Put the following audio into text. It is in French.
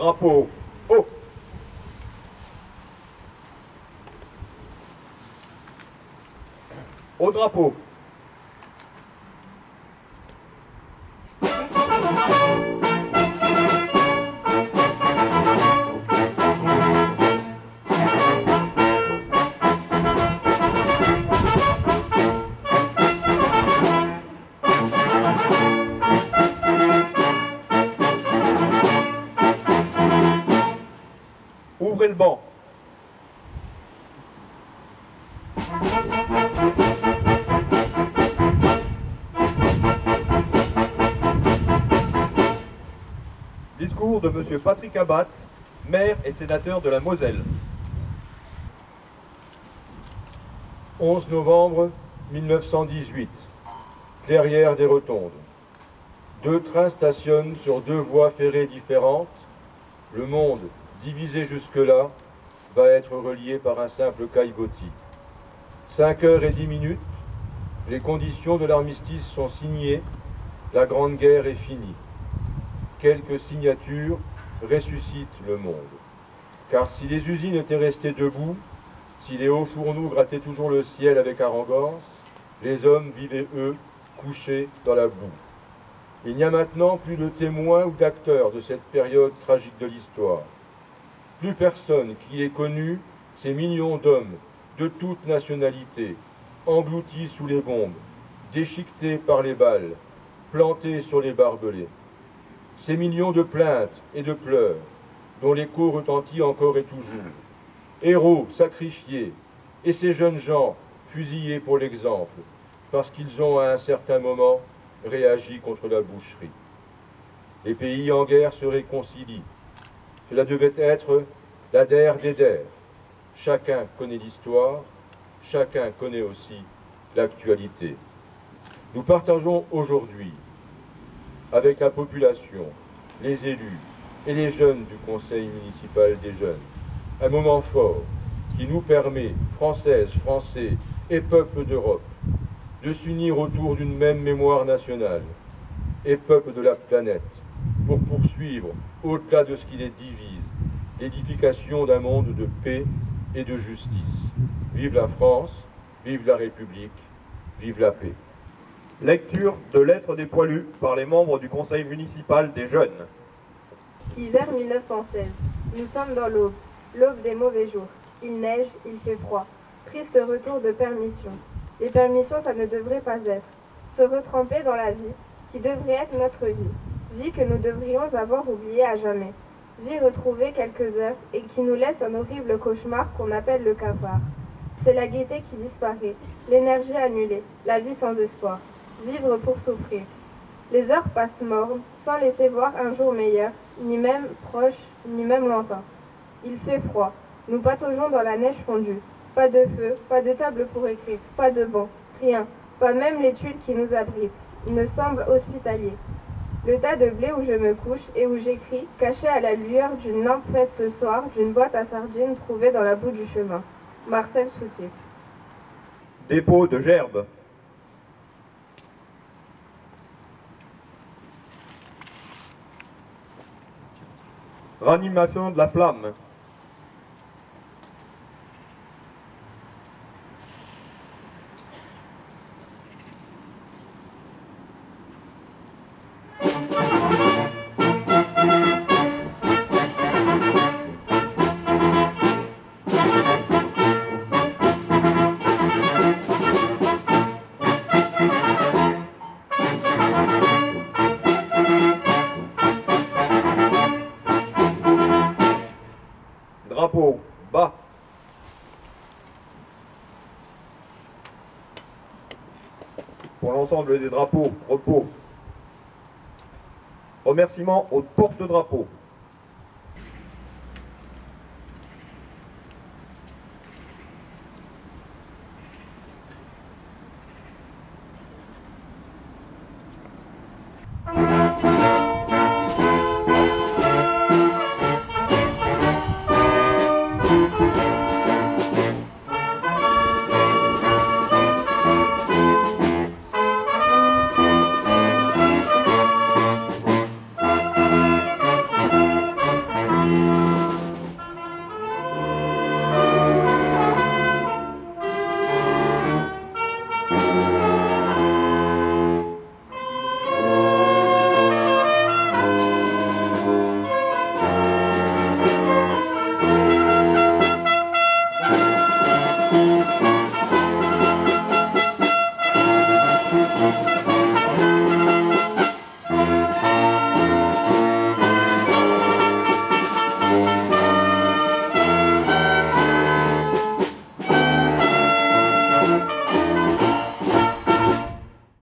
Drapeau haut. Au drapeau. Ouvrez le banc. Discours de M. Patrick Abat, maire et sénateur de la Moselle. 11 novembre 1918, Clairière des Rotondes. 2 trains stationnent sur 2 voies ferrées différentes. Le monde, divisé jusque-là, va être relié par un simple caillebotis. 5h10, les conditions de l'armistice sont signées, la Grande Guerre est finie. Quelques signatures ressuscitent le monde. Car si les usines étaient restées debout, si les hauts fourneaux grattaient toujours le ciel avec arrogance, les hommes vivaient, eux, couchés dans la boue. Il n'y a maintenant plus de témoins ou d'acteurs de cette période tragique de l'histoire. Plus personne qui ait connu ces millions d'hommes de toutes nationalités, engloutis sous les bombes, déchiquetés par les balles, plantés sur les barbelés. Ces millions de plaintes et de pleurs, dont l'écho retentit encore et toujours. Héros sacrifiés, et ces jeunes gens fusillés pour l'exemple, parce qu'ils ont à un certain moment réagi contre la boucherie. Les pays en guerre se réconcilient. Cela devait être la der des der. Chacun connaît l'histoire, chacun connaît aussi l'actualité. Nous partageons aujourd'hui avec la population, les élus et les jeunes du Conseil municipal des jeunes, un moment fort qui nous permet, Françaises, Français et peuples d'Europe, de s'unir autour d'une même mémoire nationale et peuples de la planète pour poursuivre, au-delà de ce qui les divise, l'édification d'un monde de paix et de justice. Vive la France, vive la République, vive la paix. Lecture de lettres des poilus par les membres du Conseil municipal des jeunes. Hiver 1916. Nous sommes dans l'aube, l'aube des mauvais jours. Il neige, il fait froid. Triste retour de permission. Les permissions, ça ne devrait pas être. Se retremper dans la vie, qui devrait être notre vie. Vie que nous devrions avoir oubliée à jamais. Vie retrouvée quelques heures et qui nous laisse un horrible cauchemar qu'on appelle le cafard. C'est la gaieté qui disparaît, l'énergie annulée, la vie sans espoir. Vivre pour souffrir. Les heures passent mornes, sans laisser voir un jour meilleur, ni même proche, ni même lointain. Il fait froid. Nous pataugeons dans la neige fondue. Pas de feu, pas de table pour écrire, pas de banc, rien. Pas même les tuiles qui nous abritent. Il ne semble hospitalier. Le tas de blé où je me couche et où j'écris, caché à la lueur d'une lampe faite ce soir d'une boîte à sardines trouvée dans la boue du chemin. Marcel Soutif. Dépôt de gerbes. Ranimation de la flamme. Drapeau bas. Pour l'ensemble des drapeaux, repos. Remerciements aux porte-drapeaux.